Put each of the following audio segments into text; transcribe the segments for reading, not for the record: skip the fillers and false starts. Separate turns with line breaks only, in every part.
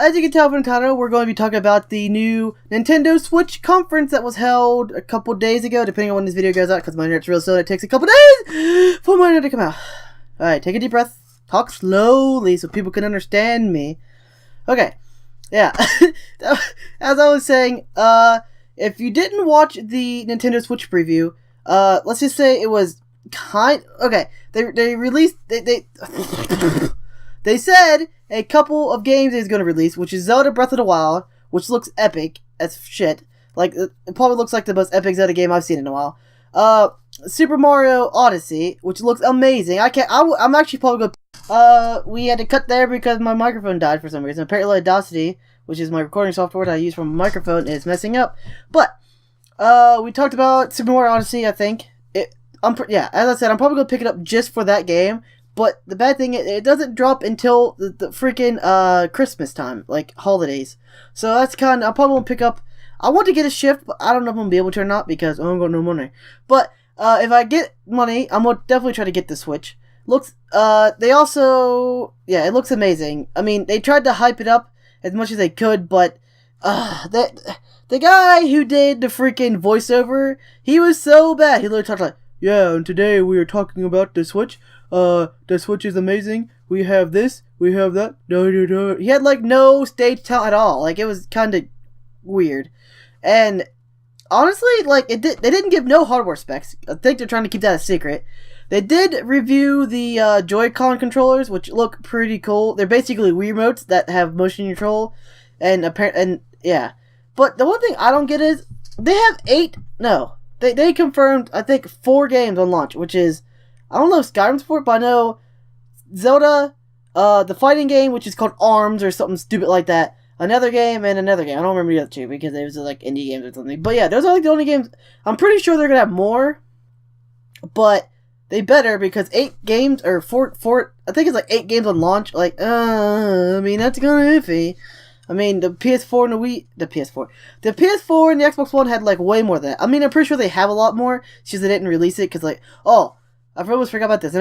as you can tell from the title, we're going to be talking about the new Nintendo Switch conference that was held a couple days ago, depending on when this video goes out, because my internet's real slow and it takes a couple days for my internet to come out. Alright, take a deep breath, talk slowly so people can understand me. Okay, yeah, as I was saying, if you didn't watch the Nintendo Switch preview, let's just say it was they released, they said a couple of games is going to release, which is Zelda Breath of the Wild, which looks epic as shit. Like, it probably looks like the most epic Zelda game I've seen in a while. Super Mario Odyssey, which looks amazing. I'm actually probably going we had to cut there because my microphone died for some reason. Apparently Audacity, which is my recording software that I use from a microphone, is messing up. But, we talked about Super Mario Odyssey, I think. As I said, I'm probably going to pick it up just for that game. But the bad thing is, it doesn't drop until the freaking Christmas time, like holidays. So that's kind of, I probably won't pick up. I want to get a Shift, but I don't know if I'm gonna be able to or not because I don't got no money. But if I get money, I'm gonna definitely try to get the Switch. They also, yeah, it looks amazing. I mean, they tried to hype it up as much as they could, but the guy who did the freaking voiceover, he was so bad. He literally talked like, yeah, and today we are talking about the Switch. The Switch is amazing. We have this, we have that. He had like no stage talent at all. Like, it was kind of weird. And honestly, like, they didn't give no hardware specs. I think they're trying to keep that a secret. They did review the Joy-Con controllers, which look pretty cool. They're basically Wii remotes that have motion control, and yeah. But the one thing I don't get is they have they confirmed, I think, 4 games on launch, which is, I don't know if Skyrim's for it, but I know Zelda, the fighting game, which is called ARMS or something stupid like that, another game, and another game. I don't remember the other two because they was like indie games or something. But yeah, those are like the only games. I'm pretty sure they're gonna have more, but they better, because 8 games or 4. I think it's like 8 games on launch. Like, I mean, that's kind of iffy. I mean, the PS4 and the PS4 and the Xbox One had like way more than that. I mean, I'm pretty sure they have a lot more. It's just they didn't release it because, like, I almost forgot about this.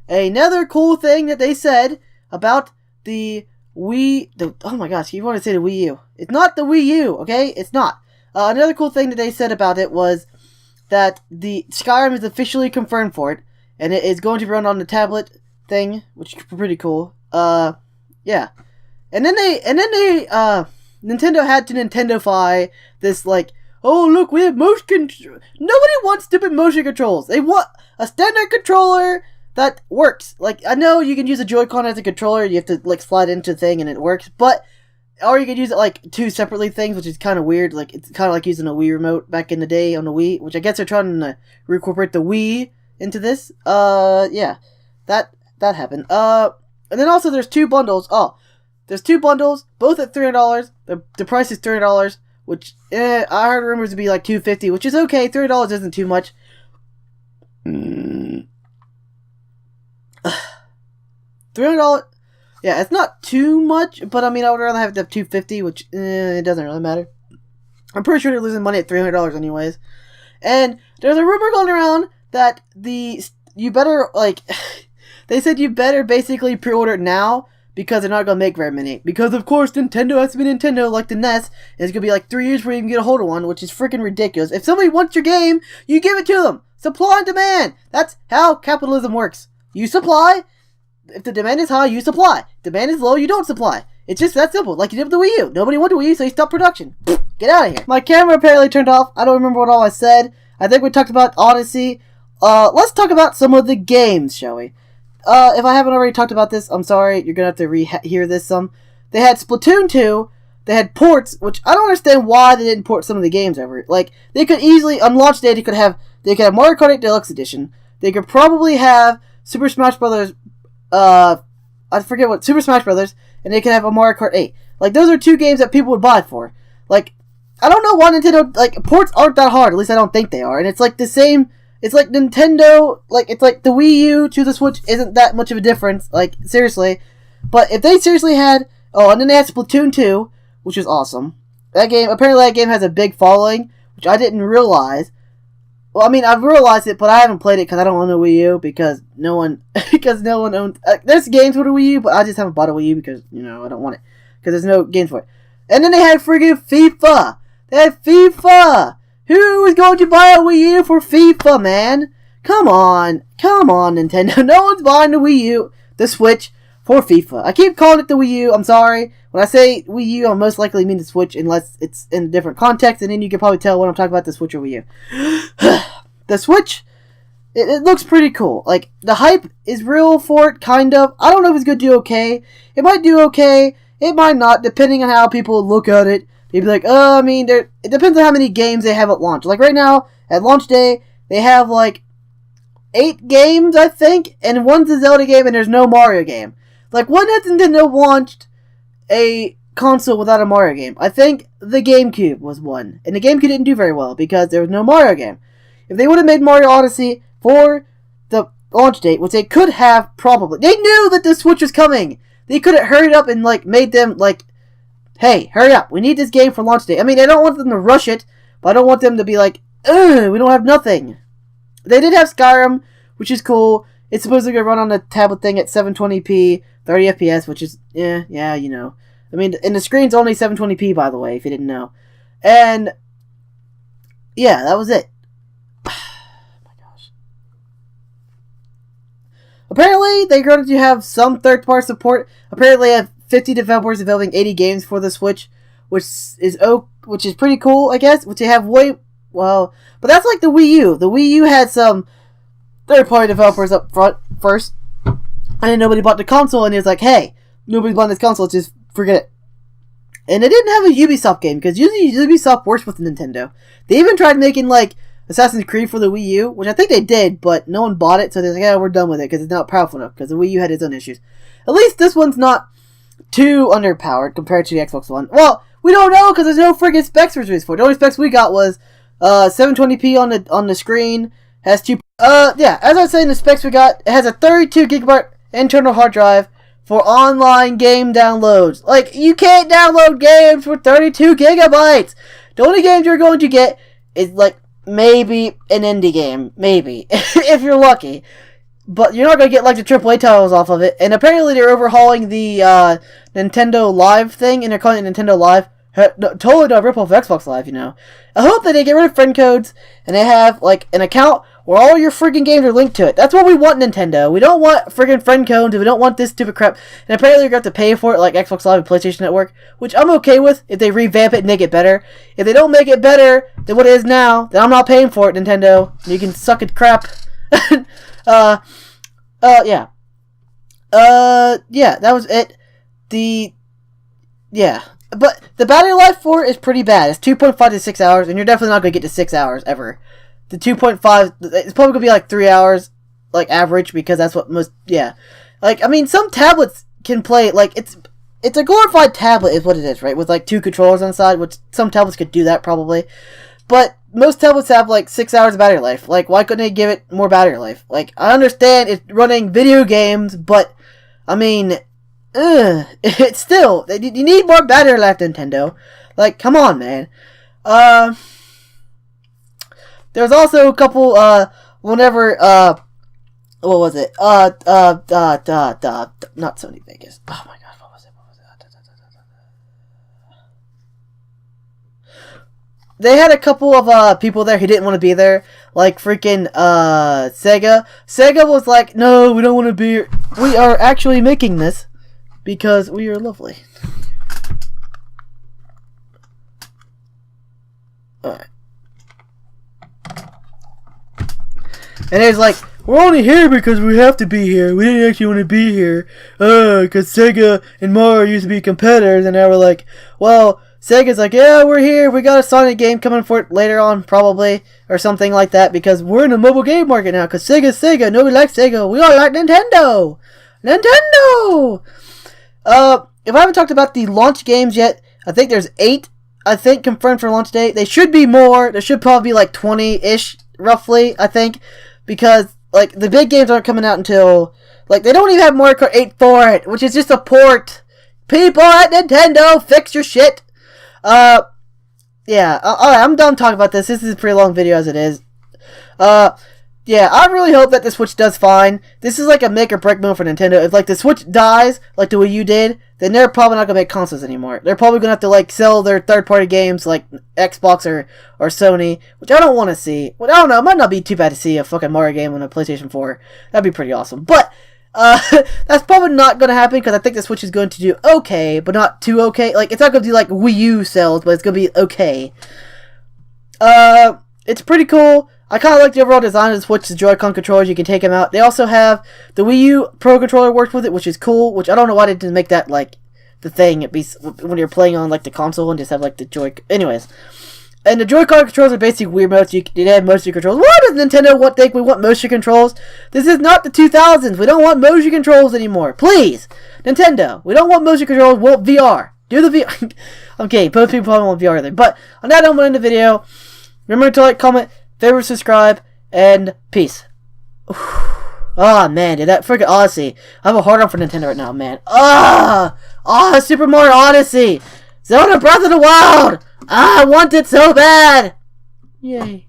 Another cool thing that they said about the Wii. Oh my gosh, you want to say the Wii U? It's not the Wii U, okay? It's not. Another cool thing that they said about it was that the Skyrim is officially confirmed for it, and it is going to run on the tablet thing, which is pretty cool. Yeah. And then Nintendo had to Nintendo-fy this, like, oh, look, we have motion control. Nobody wants stupid motion controls. They want a standard controller that works. Like, I know you can use a Joy-Con as a controller. You have to, like, slide into the thing and it works. Or you can use it, like, 2 separately things, which is kind of weird. Like, it's kind of like using a Wii remote back in the day on the Wii, which I guess they're trying to reincorporate the Wii into this. Yeah. That happened. And then also there's 2 bundles. There's 2 bundles, both at $300. The price is $300, which, I heard rumors to be like $250, which is okay. $3 isn't too much. $300, yeah, it's not too much, but I mean, I would rather have the $250, which, it doesn't really matter. I'm pretty sure they're losing money at $300 anyways. And there's a rumor going around that you better, like, they said you better basically pre-order it now, because they're not going to make very many. Because, of course, Nintendo has to be Nintendo, like the NES. And it's going to be like 3 years before you can get a hold of one, which is freaking ridiculous. If somebody wants your game, you give it to them. Supply and demand. That's how capitalism works. You supply. If the demand is high, you supply. Demand is low, you don't supply. It's just that simple. Like you did with the Wii U. Nobody wanted Wii U, so you stopped production. Get out of here. My camera apparently turned off. I don't remember what all I said. I think we talked about Odyssey. Let's talk about some of the games, shall we? If I haven't already talked about this, I'm sorry. You're gonna have to hear this some. They had Splatoon 2. They had ports, which I don't understand why they didn't port some of the games over. Like, they could easily, on launch day, they could have Mario Kart 8 Deluxe Edition. They could probably have Super Smash Brothers, I forget what, Super Smash Brothers, and they could have a Mario Kart 8. Like, those are 2 games that people would buy for. Like, I don't know why Nintendo, like, ports aren't that hard. At least I don't think they are. And it's like the same. It's like Nintendo, like, it's like the Wii U to the Switch isn't that much of a difference, like, seriously. But if they seriously had, and then they had Splatoon 2, which is awesome. Apparently that game has a big following, which I didn't realize. Well, I mean, I've realized it, but I haven't played it because I don't own a Wii U, because no one owns, there's games with a Wii U, but I just haven't bought a Wii U because, I don't want it. because there's no games for it. And then they had friggin' FIFA. They had FIFA. Who is going to buy a Wii U for FIFA, man? Come on, Nintendo. No one's buying the Wii U, the Switch, for FIFA. I keep calling it the Wii U. I'm sorry. When I say Wii U, I most likely mean the Switch, unless it's in a different context, and then you can probably tell when I'm talking about the Switch or Wii U. The Switch, it looks pretty cool. Like, the hype is real for it, kind of. I don't know if it's going to do okay. It might do okay. It might not, depending on how people look at it. They'd be like, oh, I mean, it depends on how many games they have at launch. Like, right now, at launch day, they have, like, 8 games, I think, and one's a Zelda game, and there's no Mario game. Like, when has Nintendo launched a console without a Mario game? I think the GameCube was one, and the GameCube didn't do very well, because there was no Mario game. If they would have made Mario Odyssey for the launch date, which they could have, probably, they knew that the Switch was coming! They could have hurried up and, like, made them, like, hey, hurry up, we need this game for launch date. I mean, I don't want them to rush it, but I don't want them to be like, ugh, we don't have nothing. They did have Skyrim, which is cool. It's supposed to run on the tablet thing at 720p, 30 FPS, which is, yeah, you know. I mean, and the screen's only 720p, by the way, if you didn't know. And, yeah, that was it. Oh my gosh. Apparently, they're going to have some third-party support. Apparently, they have 50 developers developing 80 games for the Switch, which is pretty cool, I guess. Which they have well, but that's like the Wii U. The Wii U had some third-party developers up front first, and then nobody bought the console, and it was like, hey, nobody's buying this console, just forget it. And they didn't have a Ubisoft game, because usually Ubisoft works with Nintendo. They even tried making, like, Assassin's Creed for the Wii U, which I think they did, but no one bought it, so they're like, yeah, we're done with it, because it's not powerful enough, because the Wii U had its own issues. At least this one's not too underpowered compared to the Xbox One. Well, we don't know, because there's no friggin' specs released for it. The only specs we got was 720p on the screen, has yeah, as I was saying, the specs we got, it has a 32 gigabyte internal hard drive for online game downloads. Like, you can't download games for 32 gigabytes! The only games you're going to get is, like, maybe an indie game. Maybe. If you're lucky. But you're not going to get, like, the AAA titles off of it. And apparently they're overhauling the Nintendo Live thing, and they're calling it Nintendo Live. No, totally no rip-off of Xbox Live, you know. I hope that they get rid of friend codes, and they have, like, an account where all your friggin' games are linked to it. That's what we want, Nintendo. We don't want friggin' friend codes, we don't want this stupid crap. And apparently you're going to have to pay for it, like Xbox Live and PlayStation Network, which I'm okay with if they revamp it and make it better. If they don't make it better than what it is now, then I'm not paying for it, Nintendo. You can suck it crap. Yeah. Yeah, that was it. Yeah. But the battery life for it is pretty bad. It's 2.5 to 6 hours, and you're definitely not going to get to 6 hours, ever. The 2.5, it's probably going to be like 3 hours, like, average, because that's what most, yeah. Like, I mean, some tablets can play, like, it's a glorified tablet is what it is, right? With, like, 2 controllers on the side, which some tablets could do that, probably. But most tablets have, like, 6 hours of battery life. Like, why couldn't they give it more battery life? Like, I understand it's running video games, but, I mean, it's still, you need more battery life, Nintendo. Like, come on, man. There's also a couple, whenever, what was it? Not Sony Vegas. Oh my god, what was it? They had a couple of, people there who didn't want to be there. Like, freaking, Sega. Sega was like, no, we don't want to be here. We are actually making this because we are lovely. Alright. And it's like, we're only here because we have to be here. We didn't actually want to be here. Because Sega and Mario used to be competitors. And now we're like, well, Sega's like, yeah, we're here. We got a Sonic game coming for it later on, probably. Or something like that. Because we're in the mobile game market now. Because Sega's Sega. Nobody likes Sega. We all like Nintendo. Nintendo! If I haven't talked about the launch games yet, I think there's 8, I think, confirmed for launch date. They should be more. There should probably be like 20-ish, roughly, I think. Because, like, the big games aren't coming out until, like, they don't even have Mario Kart 8 for it, which is just a port. People at Nintendo, fix your shit. Yeah, alright, I'm done talking about this. This is a pretty long video as it is. Yeah, I really hope that the Switch does fine. This is like a make or break move for Nintendo. If like the Switch dies, like the Wii U did, then they're probably not gonna make consoles anymore. They're probably gonna have to like sell their third-party games like Xbox or Sony, which I don't want to see. Well, I don't know. It might not be too bad to see a fucking Mario game on a PlayStation 4. That'd be pretty awesome. But that's probably not gonna happen because I think the Switch is going to do okay, but not too okay. Like it's not gonna do like Wii U sales, but it's gonna be okay. It's pretty cool. I kind of like the overall design of the Switch, the Joy-Con controllers. You can take them out. They also have the Wii U Pro Controller works with it, which is cool. Which I don't know why they didn't make that like the thing. It be when you're playing on like the console and just have like the Joy. Anyways, and the Joy-Con controls are basically weird modes. You have motion controls. Why does Nintendo think we want motion controls? This is not the 2000s. We don't want motion controls anymore. Please, Nintendo. We don't want motion controls. We want VR. Do the VR. Okay, most people probably want VR thing. But on that, I'm going to end the video. Remember to like, comment, favorite, subscribe, and peace. Oh man, dude, that freaking Odyssey. I have a hard on for Nintendo right now, man. Super Mario Odyssey. Zelda Breath of the Wild. I want it so bad. Yay.